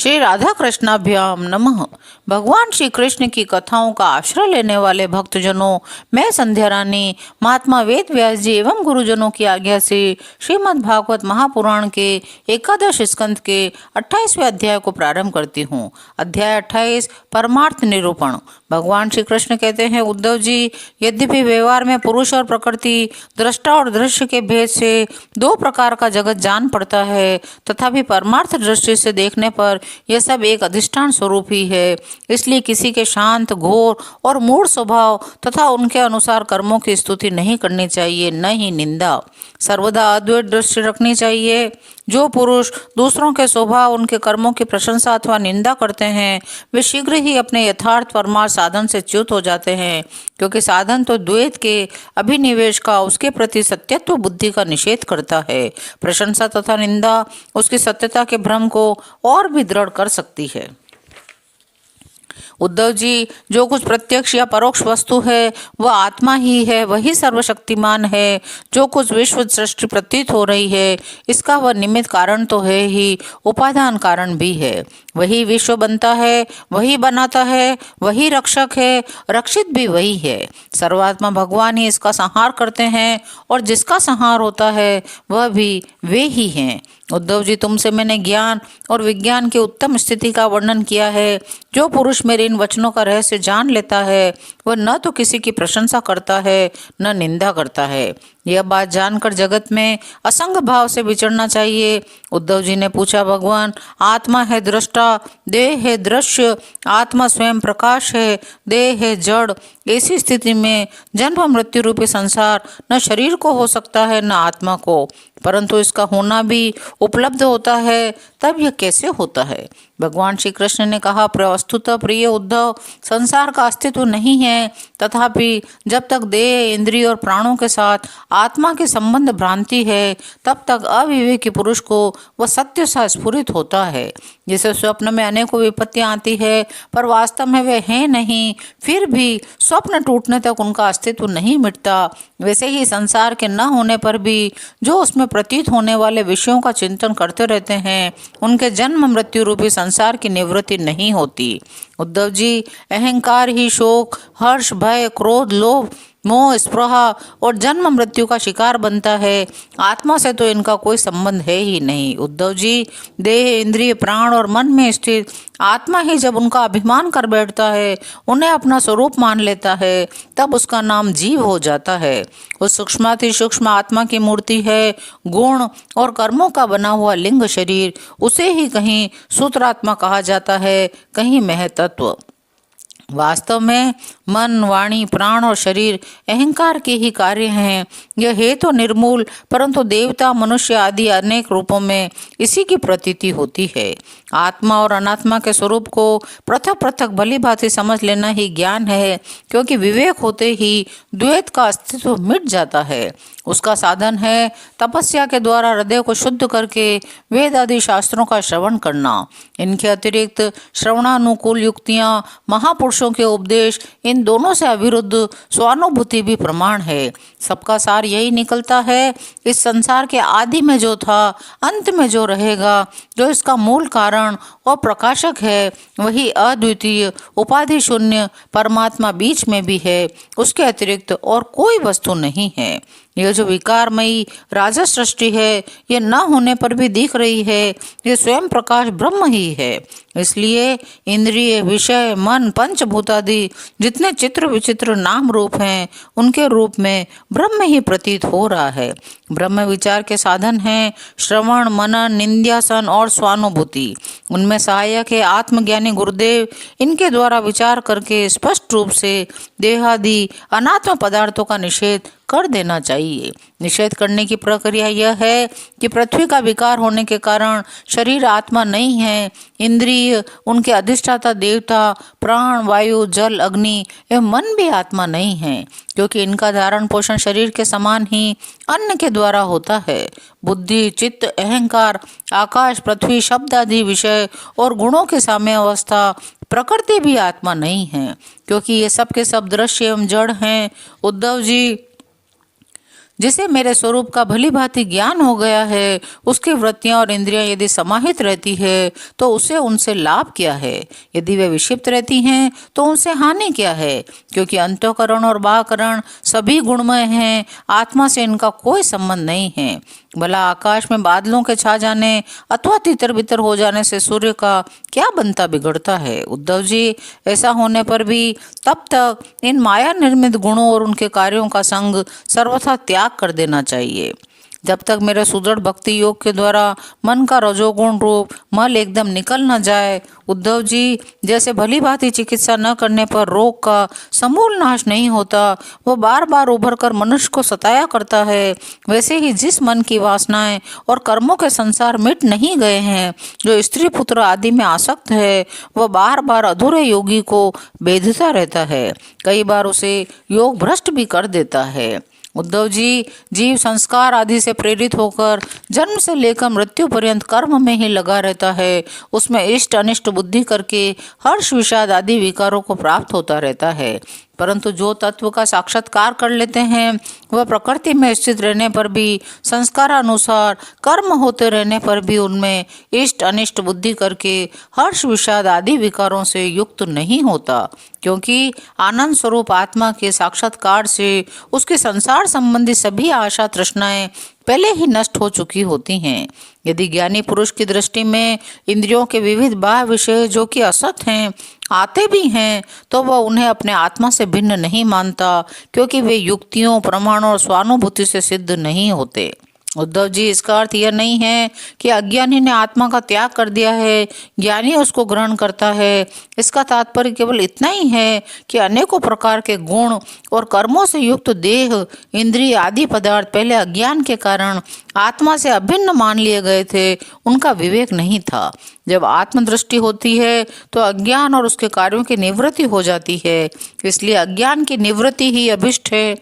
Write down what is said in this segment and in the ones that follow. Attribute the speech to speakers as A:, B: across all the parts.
A: श्री राधा कृष्णाभ्याम नमः। भगवान श्री कृष्ण की कथाओं का आश्रय लेने वाले भक्तजनों, मैं संध्या रानी महात्मा वेद व्यास जी एवं गुरुजनों की आज्ञा से श्रीमद् भागवत महापुराण के एकादश स्कंद के 28वें अध्याय को प्रारंभ करती हूँ। अध्याय 28 परमार्थ निरूपण। भगवान श्री कृष्ण कहते हैं, उद्धव जी, यद्यपि व्यवहार में पुरुष और प्रकृति, दृष्टा और दृश्य के भेद से दो प्रकार का जगत जान पड़ता है, तथापि परमार्थ दृष्टि से देखने पर यह सब एक अधिष्ठान स्वरूप ही है। इसलिए किसी के शांत, घोर और मूढ़ स्वभाव तथा उनके अनुसार कर्मों की स्तुति नहीं करनी चाहिए, न ही निंदा। सर्वदा अद्वैत दृष्टि रखनी चाहिए। जो पुरुष दूसरों के स्वभाव, उनके कर्मों की प्रशंसा अथवा निंदा करते हैं, वे शीघ्र ही अपने यथार्थ परमार्थ साधन से च्युत हो जाते हैं, क्योंकि साधन तो द्वैत के अभिनिवेश का, उसके प्रति सत्यत्व बुद्धि का निषेध करता है। प्रशंसा तथा निंदा उसकी सत्यता के भ्रम को और भी दृढ़ कर सकती है। उद्धव जी, जो कुछ प्रत्यक्ष या परोक्ष वस्तु है वह आत्मा ही है, वही सर्वशक्तिमान है। जो कुछ विश्व सृष्टि प्रतीत हो रही है, इसका वह निमित्त कारण तो है ही, उपादान कारण भी है। वही विश्व बनता है, वही बनाता है, वही रक्षक है, रक्षित भी वही है। सर्वात्मा भगवान ही इसका संहार करते हैं, और जिसका संहार होता है वह भी वे ही हैं। उद्धव जी, तुमसे मैंने ज्ञान और विज्ञान की उत्तम स्थिति का वर्णन किया है। जो पुरुष मेरे इन वचनों का रहस्य जान लेता है, वह न तो किसी की प्रशंसा करता है, न निंदा करता है। यह बात जानकर जगत में असंग भाव से विचरना चाहिए। उद्धव जी ने पूछा, भगवान, आत्मा है दृष्टा, देह है दृश्य, आत्मा स्वयं प्रकाश है, देह है जड़। ऐसी स्थिति में जन्म मृत्यु रूपी संसार न शरीर को हो सकता है, न आत्मा को, परंतु इसका होना भी उपलब्ध होता है। तब यह कैसे होता है? भगवान श्री कृष्ण ने कहा, वस्तुतः प्रिय उद्धव, संसार का अस्तित्व नहीं है, तथापि जब तक देह, इंद्रिय और प्राणों के साथ आत्मा के संबंध भ्रांति है, तब तक अविवेकी पुरुष को वह सत्य सा स्फुरित होता है। जैसे स्वप्न में अनेकों विपत्तियां आती है, पर वास्तव में वे हैं नहीं, फिर भी स्वप्न टूटने तक उनका अस्तित्व नहीं मिटता, वैसे ही संसार के न होने पर भी जो उसमें प्रतीत होने वाले विषयों का चिंतन करते रहते हैं, उनके जन्म मृत्यु रूपी संसार की निवृत्ति नहीं होती। उद्धव जी, अहंकार ही शोक, हर्ष, भय, क्रोध, लोभ, मोह, स्पृहा और जन्म मृत्यु का शिकार बनता है। आत्मा से तो इनका कोई संबंध है ही नहीं। उद्धव जी, देह, इंद्रिय, प्राण और मन में स्थित आत्मा ही जब उनका अभिमान कर बैठता है, उन्हें अपना स्वरूप मान लेता है, तब उसका नाम जीव हो जाता है। उस सूक्ष्माति सूक्ष्म आत्मा की मूर्ति है गुण और कर्मों का बना हुआ लिंग शरीर। उसे ही कहीं सूत्रात्मा कहा जाता है, कहीं महतत्व। वास्तव में मन, वाणी, प्राण और शरीर अहंकार के ही कार्य हैं। यह है तो निर्मूल, परंतु देवता, मनुष्य आदि अनेक रूपों में इसी की प्रतीति होती है। आत्मा और अनात्मा के स्वरूप को पृथक पृथक भली भांति समझ लेना ही ज्ञान है, क्योंकि विवेक होते ही द्वैत का अस्तित्व मिट जाता है। उसका साधन है तपस्या के द्वारा हृदय को शुद्ध करके वेद आदि शास्त्रों का श्रवण करना। इनके अतिरिक्त श्रवणानुकूल युक्तियां, महापुरुषों के उपदेश, इन दोनों से अविरुद्ध स्वानुभूति भी प्रमाण है। सबका सार यही निकलता है, इस संसार के आदि में जो था, अंत में जो रहेगा, जो इसका मूल कारण और प्रकाशक है, वही अद्वितीय उपाधि शून्य परमात्मा बीच में भी है। उसके अतिरिक्त और कोई वस्तु नहीं है। यह जो विकारमयी राजा सृष्टि है, यह न होने पर भी दिख रही है, यह स्वयं प्रकाश ब्रह्म ही है। इसलिए इंद्रिय, विषय, मन, पंचभूतादि जितने चित्र विचित्र नाम रूप हैं, उनके रूप में ब्रह्म ही प्रतीत हो रहा है। ब्रह्म विचार के साधन हैं श्रवण, मनन, निंद्यासन और स्वानुभूति। उनमें सहायक है आत्मज्ञानी गुरुदेव। इनके द्वारा विचार करके स्पष्ट रूप से देहादि अनात्म पदार्थों का निषेध कर देना चाहिए। निषेध करने की प्रक्रिया यह है कि पृथ्वी का विकार होने के कारण शरीर आत्मा नहीं है, इंद्रिय उनके अधिष्ठाता देवता, प्राण, वायु, जल, अग्नि एवं मन भी आत्मा नहीं है, क्योंकि इनका धारण पोषण शरीर के समान ही अन्न के द्वारा होता है। बुद्धि, चित्त, अहंकार, आकाश, पृथ्वी, शब्द आदि विषय और गुणों के साम्य अवस्था, प्रकृति भी आत्मा नहीं है, क्योंकि ये सब के सब दृश्य एवं जड़ हैं। उद्धव जी, जिसे मेरे स्वरूप का भली भांति ज्ञान हो गया है, उसकी वृत्तियां और इंद्रियां यदि समाहित रहती है तो उसे उनसे लाभ क्या है? यदि वे विक्षिप्त रहती हैं तो उनसे हानि क्या है? क्योंकि अंतःकरण और बाह्यकरण सभी गुणमय हैं, आत्मा से इनका कोई संबंध नहीं है। भला आकाश में बादलों के छा जाने अथवा तितर बितर हो जाने से सूर्य का क्या बनता बिगड़ता है? उद्धव जी, ऐसा होने पर भी तब तक इन माया निर्मित गुणों और उनके कार्यों का संग सर्वथा त्याग कर देना चाहिए। जब तक मेरे सुदृढ़ भक्ति योग के द्वारा मन का रजोगुण रूप मल एकदम निकल न जाए, उद्धव जी, जैसे भली भांति चिकित्सा न करने पर रोग का समूल नाश नहीं होता, वो बार बार उभर कर मनुष्य को सताया करता है, वैसे ही जिस मन की वासनाएं और कर्मों के संसार मिट नहीं गए हैं, जो स्त्री पुत्र आदि में आसक्त है, वह बार बार अधूरे योगी को बेधता रहता है, कई बार उसे योग भ्रष्ट भी कर देता है। उद्धव जी, जीव संस्कार आदि से प्रेरित होकर जन्म से लेकर मृत्यु पर्यंत कर्म में ही लगा रहता है, उसमें इष्ट अनिष्ट बुद्धि करके हर्ष विषाद आदि विकारों को प्राप्त होता रहता है। परंतु जो तत्व का साक्षात्कार कर लेते हैं, वह प्रकृति में स्थित रहने पर भी, संस्कारानुसार कर्म होते रहने पर भी उनमें इष्ट अनिष्ट बुद्धि करके हर्ष विषाद आदि विकारों से युक्त नहीं होता, क्योंकि आनंद स्वरूप आत्मा के साक्षात्कार से उसके संसार संबंधी सभी आशा तृष्णाएं पहले ही नष्ट हो चुकी होती हैं। यदि ज्ञानी पुरुष की दृष्टि में इंद्रियों के विविध बाह्य विषय जो कि असत हैं आते भी हैं, तो वह उन्हें अपने आत्मा से भिन्न नहीं मानता, क्योंकि वे युक्तियों, प्रमाणों और स्वानुभूति से सिद्ध नहीं होते। उद्धव जी, इसका अर्थ यह नहीं है कि अज्ञानी ने आत्मा का त्याग कर दिया है, ज्ञानी उसको ग्रहण करता है। इसका तात्पर्य केवल इतना ही है कि अनेकों प्रकार के गुण और कर्मों से युक्त देह, इंद्रिय आदि पदार्थ पहले अज्ञान के कारण आत्मा से अभिन्न मान लिए गए थे, उनका विवेक नहीं था। जब आत्मदृष्टि होती है तो अज्ञान और उसके कार्यों की निवृत्ति हो जाती है, इसलिए अज्ञान की निवृत्ति ही अभिष्ट है।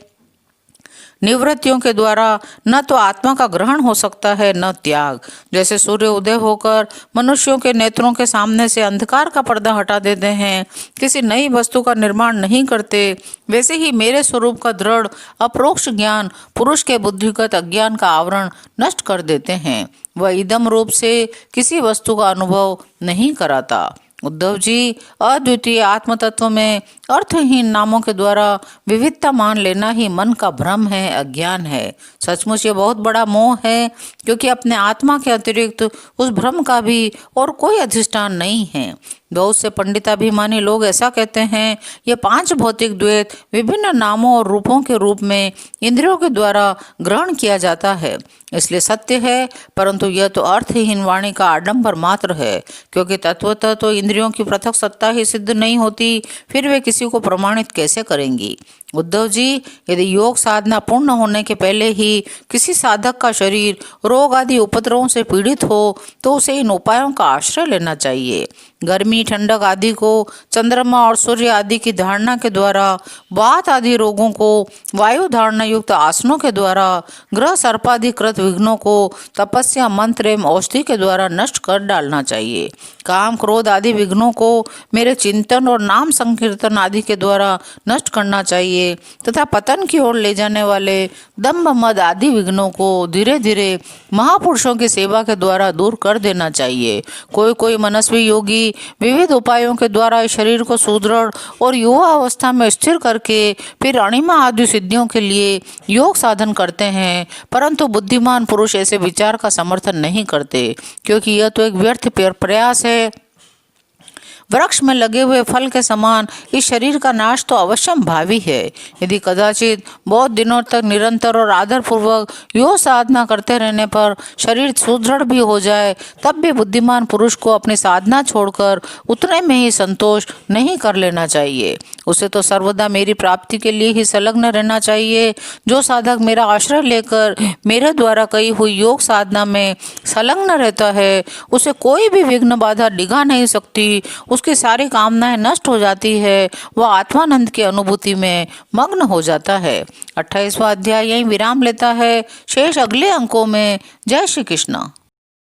A: निवृत्तियों के द्वारा न तो आत्मा का ग्रहण हो सकता है, न त्याग। जैसे सूर्य उदय होकर मनुष्यों के नेत्रों के सामने से अंधकार का पर्दा हटा देते हैं, किसी नई वस्तु का निर्माण नहीं करते, वैसे ही मेरे स्वरूप का दृढ़ अप्रोक्ष ज्ञान पुरुष के बुद्धिगत अज्ञान का आवरण नष्ट कर देते हैं। वह इदम रूप से किसी वस्तु का अनुभव नहीं कराता। उद्धव जी, अद्वितीय आत्म तत्व में अर्थहीन नामों के द्वारा विविधता मान लेना ही मन का भ्रम है, अज्ञान है। सचमुच ये बहुत बड़ा मोह है, क्योंकि अपने आत्मा के अतिरिक्त उस भ्रम का भी और कोई अधिष्ठान नहीं है। बहुत से पंडिताभिमानी लोग ऐसा कहते हैं, ये 5 भौतिक द्वैत विभिन्न नामों और रूपों के रूप में इंद्रियों के द्वारा ग्रहण किया जाता है, इसलिए सत्य है, परंतु यह तो अर्थहीन वाणी का आडंबर मात्र है, क्योंकि तत्वतः तो इंद्रियों की पृथक सत्ता ही सिद्ध नहीं होती, फिर वे किसी को प्रमाणित कैसे करेंगी? उद्धव जी, यदि योग साधना पूर्ण होने के पहले ही किसी साधक का शरीर रोग आदि उपद्रवों से पीड़ित हो, तो उसे इन उपायों का आश्रय लेना चाहिए। गर्मी, ठंडक आदि को चंद्रमा और सूर्य आदि की धारणा के द्वारा, वात आदि रोगों को वायु धारणा युक्त आसनों के द्वारा, ग्रह सर्पाधिकृत विघ्नों को तपस्या, मंत्र एवं औषधि के द्वारा नष्ट कर डालना चाहिए। काम, क्रोध आदि विघ्नों को मेरे चिंतन और नाम संकीर्तन आदि के द्वारा नष्ट करना चाहिए, तथा पतन की ओर ले जाने वाले दंभ, मद आदि विघ्नों को धीरे धीरे महापुरुषों की सेवा के द्वारा दूर कर देना चाहिए। कोई मनस्वी योगी विविध उपायों के द्वारा इस शरीर को सुदृढ़ और युवा अवस्था में स्थिर करके फिर अणिमा आदि सिद्धियों के लिए योग साधन करते हैं, परंतु बुद्धिमान पुरुष ऐसे विचार का समर्थन नहीं करते, क्योंकि यह तो एक व्यर्थ प्रयास है। वृक्ष में लगे हुए फल के समान इस शरीर का नाश तो अवश्यम भावी है। यदि कदाचित बहुत दिनों तक निरंतर और आदरपूर्वक योग साधना करते रहने पर शरीर सुदृढ़ भी हो जाए, तब भी बुद्धिमान पुरुष को अपनी साधना छोड़कर उतने में ही संतोष नहीं कर लेना चाहिए। उसे तो सर्वदा मेरी प्राप्ति के लिए ही संलग्न रहना चाहिए। जो साधक मेरा आश्रय लेकर मेरे द्वारा कही हुई योग साधना में संलग्न रहता है, उसे कोई भी विघ्न बाधा डिगा नहीं सकती। उसकी सारी कामनाएं नष्ट हो जाती है, वह आत्मानंद की अनुभूति में मग्न हो जाता है। 28वां अध्याय यहीं विराम लेता है। शेष अगले अंकों में। जय श्री कृष्ण।